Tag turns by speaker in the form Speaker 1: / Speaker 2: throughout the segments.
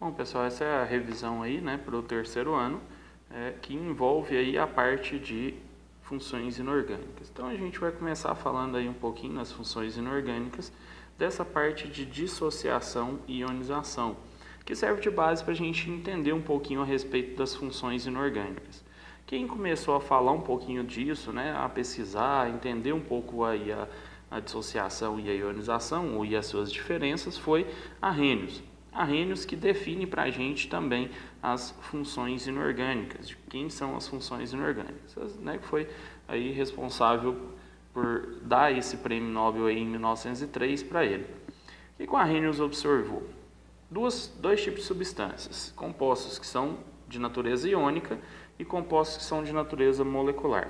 Speaker 1: Bom, pessoal, essa é a revisão aí, né, para o terceiro ano, que envolve aí a parte de funções inorgânicas. Então a gente vai começar falando aí um pouquinho nas funções inorgânicas, dessa parte de dissociação e ionização, que serve de base para a gente entender um pouquinho a respeito das funções inorgânicas. Quem começou a falar um pouquinho disso, né, a pesquisar, a entender um pouco aí a dissociação e a ionização e as suas diferenças foi Arrhenius. Arrhenius que define para a gente também as funções inorgânicas, de quem são as funções inorgânicas, né, que foi aí responsável por dar esse prêmio Nobel aí em 1903 para ele. O que o Arrhenius observou? Dois tipos de substâncias, compostos que são de natureza iônica e compostos que são de natureza molecular.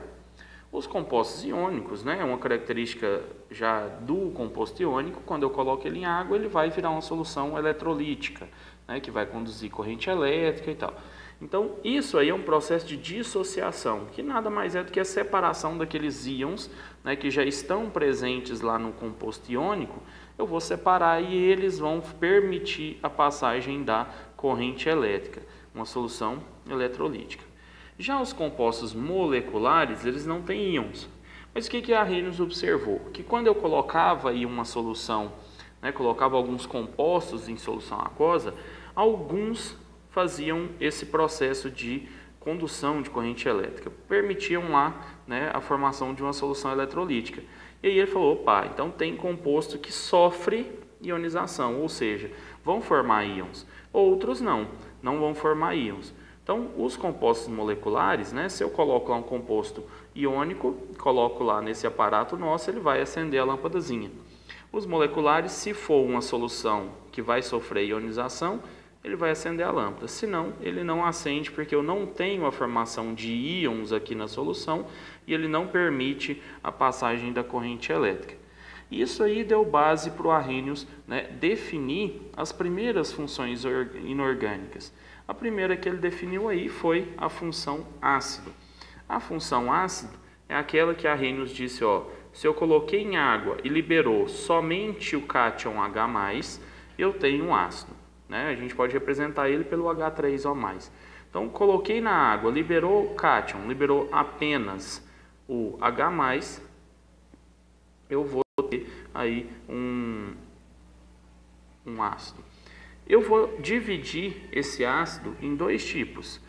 Speaker 1: Os compostos iônicos, né, é uma característica já do composto iônico, quando eu coloco ele em água, ele vai virar uma solução eletrolítica, né, que vai conduzir corrente elétrica e tal. Então, isso aí é um processo de dissociação, que nada mais é do que a separação daqueles íons, né, que já estão presentes lá no composto iônico. Eu vou separar e eles vão permitir a passagem da corrente elétrica, uma solução eletrolítica. Já os compostos moleculares, eles não têm íons. Mas o que a Arrhenius observou? Que quando eu colocava aí uma solução, né, colocava alguns compostos em solução aquosa, alguns faziam esse processo de condução de corrente elétrica, permitiam lá, né, a formação de uma solução eletrolítica. E aí ele falou, opa, então tem composto que sofre ionização, ou seja, vão formar íons. Outros não vão formar íons. Então, os compostos moleculares, né, se eu coloco lá um composto iônico, coloco lá nesse aparato nosso, ele vai acender a lâmpadazinha. Os moleculares, se for uma solução que vai sofrer ionização, ele vai acender a lâmpada. Se não, ele não acende porque eu não tenho a formação de íons aqui na solução e ele não permite a passagem da corrente elétrica. Isso aí deu base para o Arrhenius, né, definir as primeiras funções inorgânicas. A primeira que ele definiu aí foi a função ácido. A função ácido é aquela que Arrhenius disse, ó, se eu coloquei em água e liberou somente o cátion H+, eu tenho um ácido, né? A gente pode representar ele pelo H3O+. Então, coloquei na água, liberou o cátion, liberou apenas o H+, eu vou ter aí um ácido. Eu vou dividir esse ácido em dois tipos,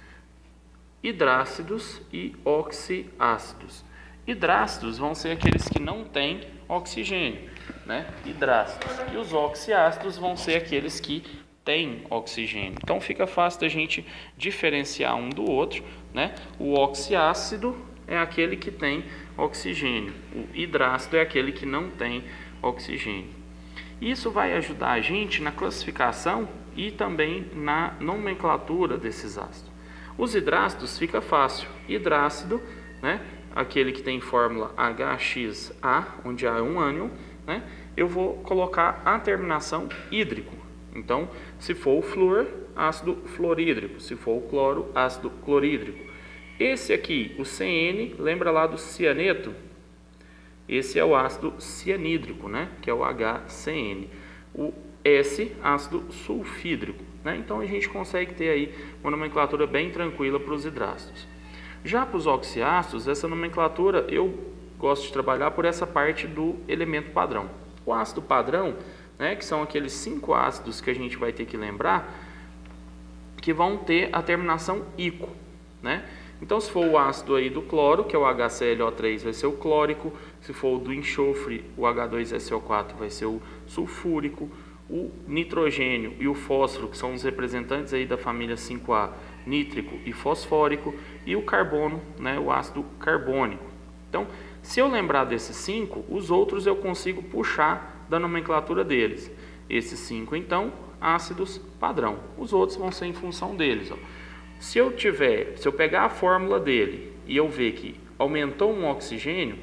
Speaker 1: hidrácidos e oxiácidos. Hidrácidos vão ser aqueles que não têm oxigênio, né? Hidrácidos. E os oxiácidos vão ser aqueles que têm oxigênio. Então fica fácil da gente diferenciar um do outro, né? O oxiácido é aquele que tem oxigênio, o hidrácido é aquele que não tem oxigênio. Isso vai ajudar a gente na classificação e também na nomenclatura desses ácidos. Os hidrácidos fica fácil. Hidrácido, né, aquele que tem fórmula HXA, onde A é um ânion, né, eu vou colocar a terminação hídrico. Então, se for o flúor, ácido fluorídrico. Se for o cloro, ácido clorídrico. Esse aqui, o CN, lembra lá do cianeto? Esse é o ácido cianídrico, né, que é o HCN. O S, ácido sulfídrico, né? Então a gente consegue ter aí uma nomenclatura bem tranquila para os hidrácidos. Já para os oxiácidos, essa nomenclatura eu gosto de trabalhar por essa parte do elemento padrão. O ácido padrão, né, que são aqueles 5 ácidos que a gente vai ter que lembrar, que vão ter a terminação ico, né? Então, se for o ácido aí do cloro, que é o HClO3, vai ser o clórico. Se for o do enxofre, o H2SO4 vai ser o sulfúrico. O nitrogênio e o fósforo, que são os representantes aí da família 5A, nítrico e fosfórico. E o carbono, né, o ácido carbônico. Então, se eu lembrar desses 5, os outros eu consigo puxar da nomenclatura deles. Esses 5, então, ácidos padrão. Os outros vão ser em função deles, ó. Se eu pegar a fórmula dele e eu ver que aumentou um oxigênio,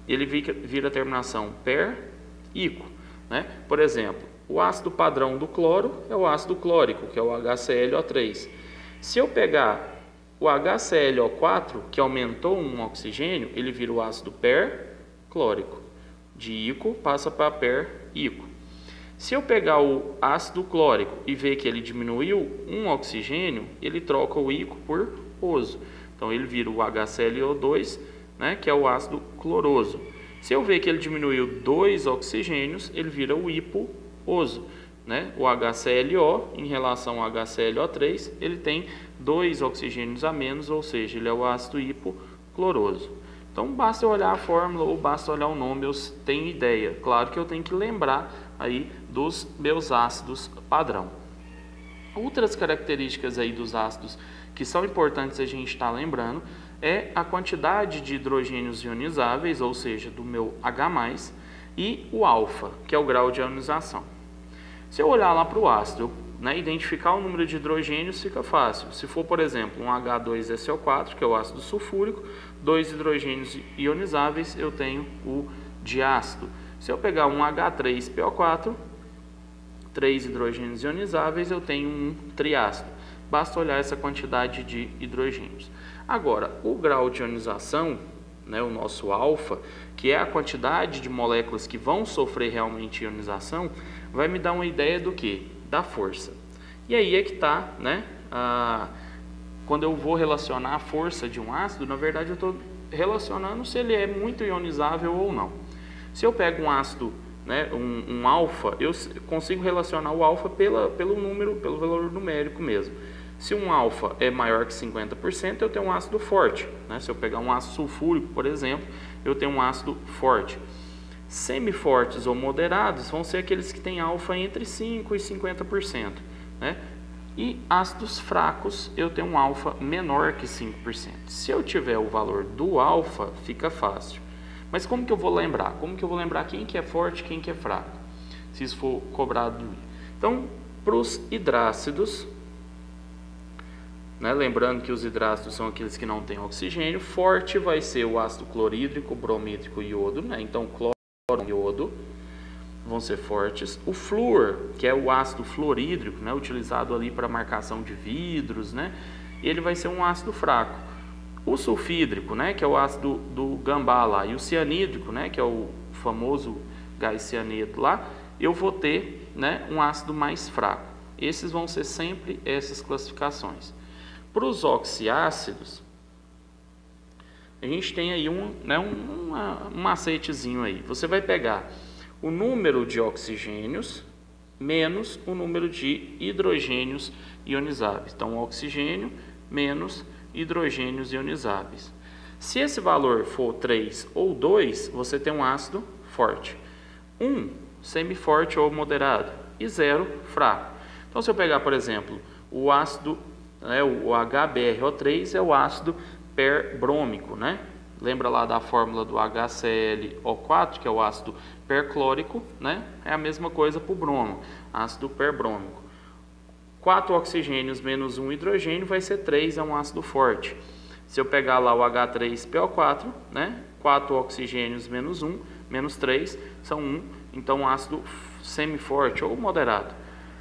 Speaker 1: ele vira a terminação per-ico, né? Por exemplo, o ácido padrão do cloro é o ácido clórico, que é o HClO3. Se eu pegar o HClO4, que aumentou um oxigênio, ele vira o ácido per-clórico. De ico passa para per-ico. Se eu pegar o ácido clórico e ver que ele diminuiu um oxigênio, ele troca o íco por oso. Então ele vira o HClO2, né, que é o ácido cloroso. Se eu ver que ele diminuiu 2 oxigênios, ele vira o hiposo, né? O HClO em relação ao HClO3, ele tem 2 oxigênios a menos, ou seja, ele é o ácido hipocloroso. Então basta eu olhar a fórmula ou basta olhar o nome, eu tenho ideia. Claro que eu tenho que lembrar aí dos meus ácidos padrão. Outras características aí dos ácidos que são importantes a gente estar lembrando é a quantidade de hidrogênios ionizáveis, ou seja, do meu H+, e o alfa, que é o grau de ionização. Se eu olhar lá para o ácido, né, identificar o número de hidrogênios fica fácil. Se for, por exemplo, um H2SO4, que é o ácido sulfúrico, 2 hidrogênios ionizáveis, eu tenho o diácido. Se eu pegar um H3PO4, 3 hidrogênios ionizáveis, eu tenho um triácido. Basta olhar essa quantidade de hidrogênios. Agora, o grau de ionização, né, o nosso alfa, que é a quantidade de moléculas que vão sofrer realmente ionização, vai me dar uma ideia do que? Da força. E aí é que está, né, quando eu vou relacionar a força de um ácido, na verdade eu estou relacionando se ele é muito ionizável ou não. Se eu pego um ácido, né, um alfa, eu consigo relacionar o alfa pelo número, pelo valor numérico mesmo. Se um alfa é maior que 50%, eu tenho um ácido forte, né? Se eu pegar um ácido sulfúrico, por exemplo, eu tenho um ácido forte. Semifortes ou moderados vão ser aqueles que têm alfa entre 5% e 50%, né? E ácidos fracos, eu tenho um alfa menor que 5%. Se eu tiver o valor do alfa, fica fácil. Mas como que eu vou lembrar? Como que eu vou lembrar quem que é forte e quem que é fraco? Se isso for cobrado de mim. Então, para os hidrácidos, né, lembrando que os hidrácidos são aqueles que não têm oxigênio, forte vai ser o ácido clorídrico, bromídrico e iodo, né? Então, cloro e iodo vão ser fortes. O flúor, que é o ácido fluorídrico, né, utilizado ali para marcação de vidros, né, ele vai ser um ácido fraco. O sulfídrico, né, que é o ácido do gambá lá, e o cianídrico, né, que é o famoso gás cianeto lá, eu vou ter, né, um ácido mais fraco. Esses vão ser sempre essas classificações. Para os oxiácidos, a gente tem aí um macetezinho aí. Você vai pegar o número de oxigênios menos o número de hidrogênios ionizáveis. Então, oxigênio menos hidrogênios ionizáveis. Se esse valor for 3 ou 2, você tem um ácido forte. 1, semiforte ou moderado. E 0, fraco. Então, se eu pegar, por exemplo, o ácido, né, o HBrO3 é o ácido perbrômico, né? Lembra lá da fórmula do HClO4, que é o ácido perclórico, né? É a mesma coisa para o bromo, ácido perbrômico. 4 oxigênios menos 1 hidrogênio vai ser 3, é um ácido forte. Se eu pegar lá o H3PO4, né? 4 oxigênios menos 1, menos 3, são 1, então um ácido semiforte ou moderado.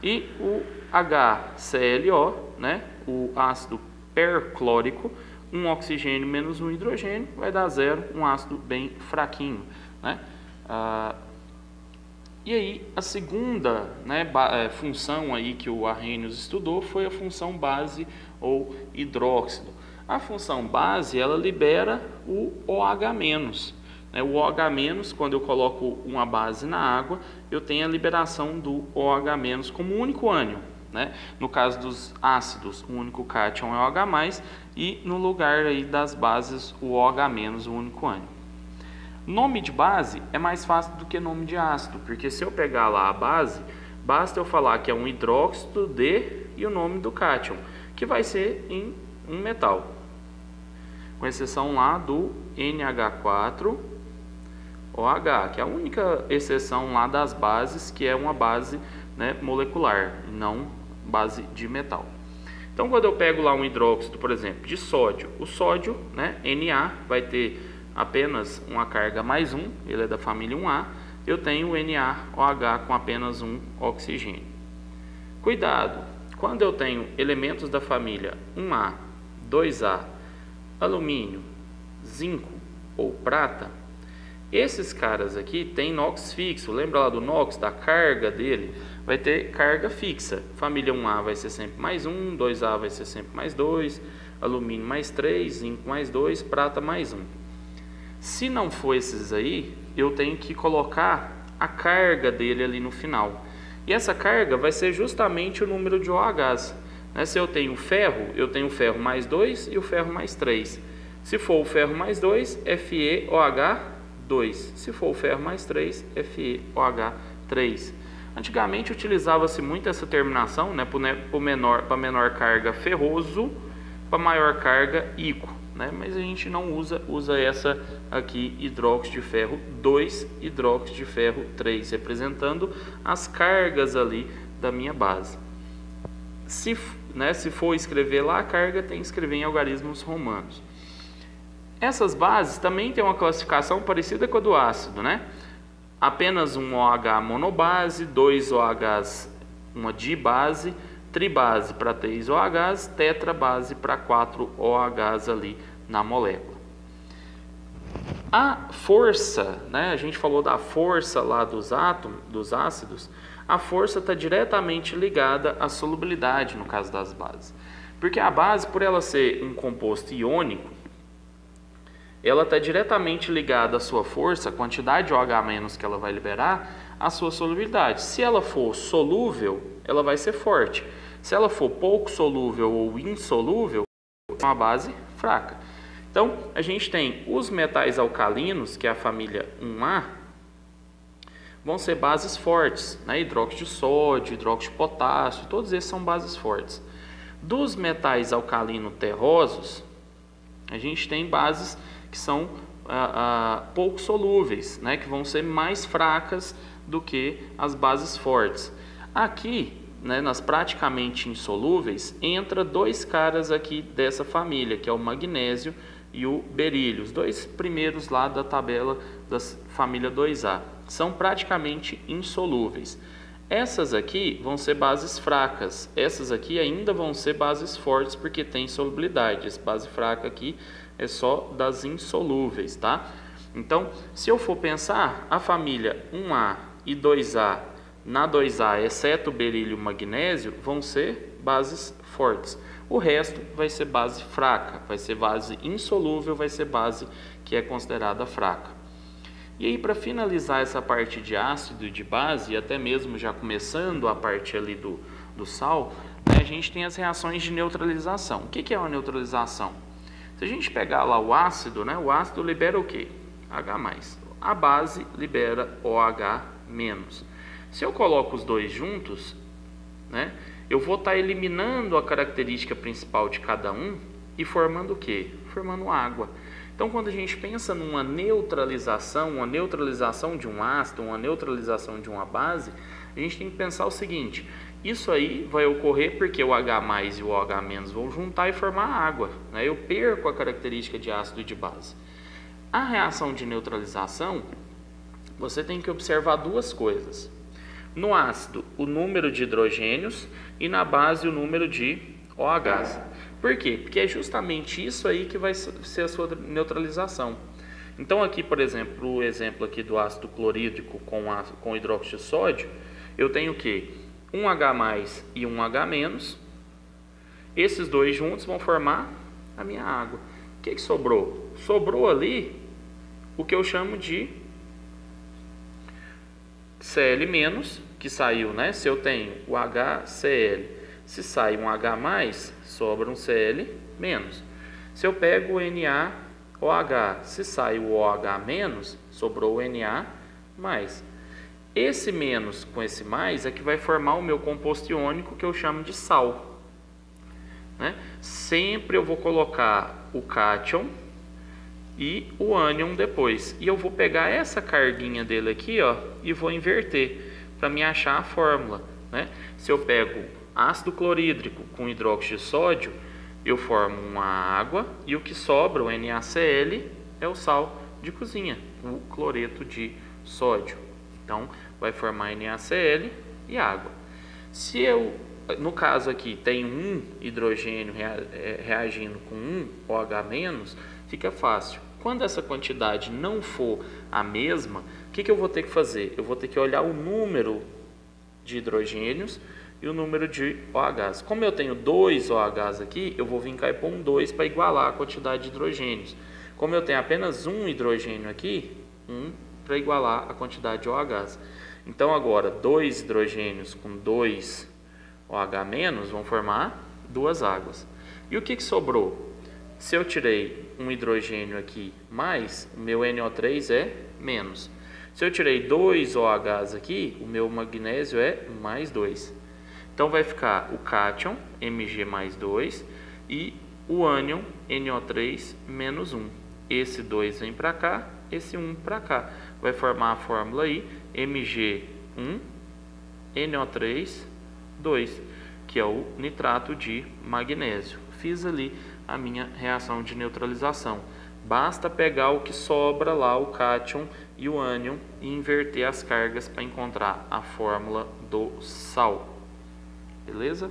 Speaker 1: E o HClO, né? O ácido perclórico, 1 oxigênio menos 1 hidrogênio vai dar 0, um ácido bem fraquinho, né? E aí a segunda, né, função aí que o Arrhenius estudou foi a função base ou hidróxido. A função base, ela libera o OH-. Né? O OH-, quando eu coloco uma base na água, eu tenho a liberação do OH- como único ânion. Né? No caso dos ácidos, o único cátion é o OH+, e no lugar aí das bases, o OH-, o único ânion. Nome de base é mais fácil do que nome de ácido, porque se eu pegar lá a base, basta eu falar que é um hidróxido de e o nome do cátion, que vai ser em um metal. Com exceção lá do NH4OH, que é a única exceção lá das bases, que é uma base, né, molecular, não base de metal. Então, quando eu pego lá um hidróxido, por exemplo, de sódio, o sódio, né, Na, vai ter apenas uma carga mais 1, ele é da família 1A, eu tenho o NaOH com apenas um oxigênio. Cuidado, quando eu tenho elementos da família 1A, 2A, alumínio, zinco ou prata, Esses caras aqui tem NOx fixo, lembra lá do NOx, da carga dele? Vai ter carga fixa. Família 1A vai ser sempre mais 1, 2A vai ser sempre mais 2, alumínio mais 3, zinco mais 2, prata mais 1. Se não for esses aí, eu tenho que colocar a carga dele ali no final. E essa carga vai ser justamente o número de OHs. Se eu tenho ferro o ferro mais 2 e o ferro mais 3. Se for o ferro mais 2, FeOH2. Se for o ferro mais 3, FeOH3. Antigamente utilizava-se muito essa terminação, para menor carga ferroso, para maior carga ico, mas a gente não usa essa aqui, hidróxido de ferro 2, hidróxido de ferro 3, representando as cargas ali da minha base. Se for escrever lá a carga, tem que escrever em algarismos romanos. Essas bases também têm uma classificação parecida com a do ácido, Apenas um OH monobase, 2 OHs, uma dibase, tribase para 3 OHs, tetrabase para 4 OHs ali na molécula. A força, a gente falou da força lá dos átomos, dos ácidos, a força está diretamente ligada à solubilidade no caso das bases. Porque a base, por ela ser um composto iônico, ela está diretamente ligada à sua força, a quantidade de OH- que ela vai liberar, à sua solubilidade. Se ela for solúvel, ela vai ser forte. Se ela for pouco solúvel ou insolúvel, é uma base fraca. Então, a gente tem os metais alcalinos, que é a família 1A, vão ser bases fortes, hidróxido de sódio, hidróxido de potássio, todos esses são bases fortes. Dos metais alcalinos terrosos, a gente tem bases que são pouco solúveis, que vão ser mais fracas do que as bases fortes. Aqui, nas praticamente insolúveis, entra dois caras aqui dessa família, que é o magnésio e o berílio, os dois primeiros lá da tabela da família 2A. São praticamente insolúveis. Essas aqui vão ser bases fracas, essas aqui ainda vão ser bases fortes porque tem solubilidade. Essa base fraca aqui é só das insolúveis, Então, se eu for pensar, a família 1A e 2A, na 2A, exceto o berílio e o magnésio, vão ser bases fortes. O resto vai ser base fraca, vai ser base insolúvel, vai ser base que é considerada fraca. E aí, para finalizar essa parte de ácido e de base, e até mesmo já começando a parte ali do sal, a gente tem as reações de neutralização. O que é uma neutralização? Se a gente pegar lá o ácido libera o quê? H+. A base libera OH-. Se eu coloco os dois juntos, eu vou estar eliminando a característica principal de cada um e formando o quê? Formando água. Então, quando a gente pensa numa neutralização de um ácido, uma neutralização de uma base, a gente tem que pensar o seguinte: isso aí vai ocorrer porque o H+ e o OH- vão juntar e formar água. Eu perco a característica de ácido e de base. A reação de neutralização, você tem que observar duas coisas. No ácido, o número de hidrogênios e na base, o número de OHs. Por quê? Porque é justamente isso aí que vai ser a sua neutralização. Então aqui, por exemplo, o exemplo aqui do ácido clorídrico com hidróxido de sódio, eu tenho o quê? Um H+ e um H-. Esses dois juntos vão formar a minha água. O que sobrou? Sobrou ali o que eu chamo de Cl-, que saiu, Se eu tenho o HCl, se sai um H+, sobra um Cl-. Se eu pego o NaOH, se sai o OH-, sobrou o Na+. Esse menos com esse mais é que vai formar o meu composto iônico, que eu chamo de sal. Sempre eu vou colocar o cátion e o ânion depois. E eu vou pegar essa carguinha dele aqui, e vou inverter para me achar a fórmula. Se eu pego ácido clorídrico com hidróxido de sódio, eu formo uma água e o que sobra, o NaCl, é o sal de cozinha, o cloreto de sódio. Então, vai formar NaCl e água. Se eu, no caso aqui, tenho um hidrogênio reagindo com um OH-, fica fácil. Quando essa quantidade não for a mesma, o que eu vou ter que fazer? Eu vou ter que olhar o número de hidrogênios e o número de OHs. Como eu tenho 2 OHs aqui, eu vou vir cá e pôr um 2 para igualar a quantidade de hidrogênios. Como eu tenho apenas um hidrogênio aqui, 1 para igualar a quantidade de OHs. Então agora, 2 hidrogênios com 2 OH- vão formar 2 águas. E o que sobrou? Se eu tirei um hidrogênio aqui mais, o meu NO3 é menos. Se eu tirei 2 OHs aqui, o meu magnésio é mais 2. Então vai ficar o cátion, Mg mais 2, e o ânion, NO3 menos 1. Esse 2 vem para cá, esse 1 para cá. Vai formar a fórmula aí, Mg1, NO3, 2, que é o nitrato de magnésio. Fiz ali a minha reação de neutralização. Basta pegar o que sobra lá, o cátion e o ânion, e inverter as cargas para encontrar a fórmula do sal. Beleza?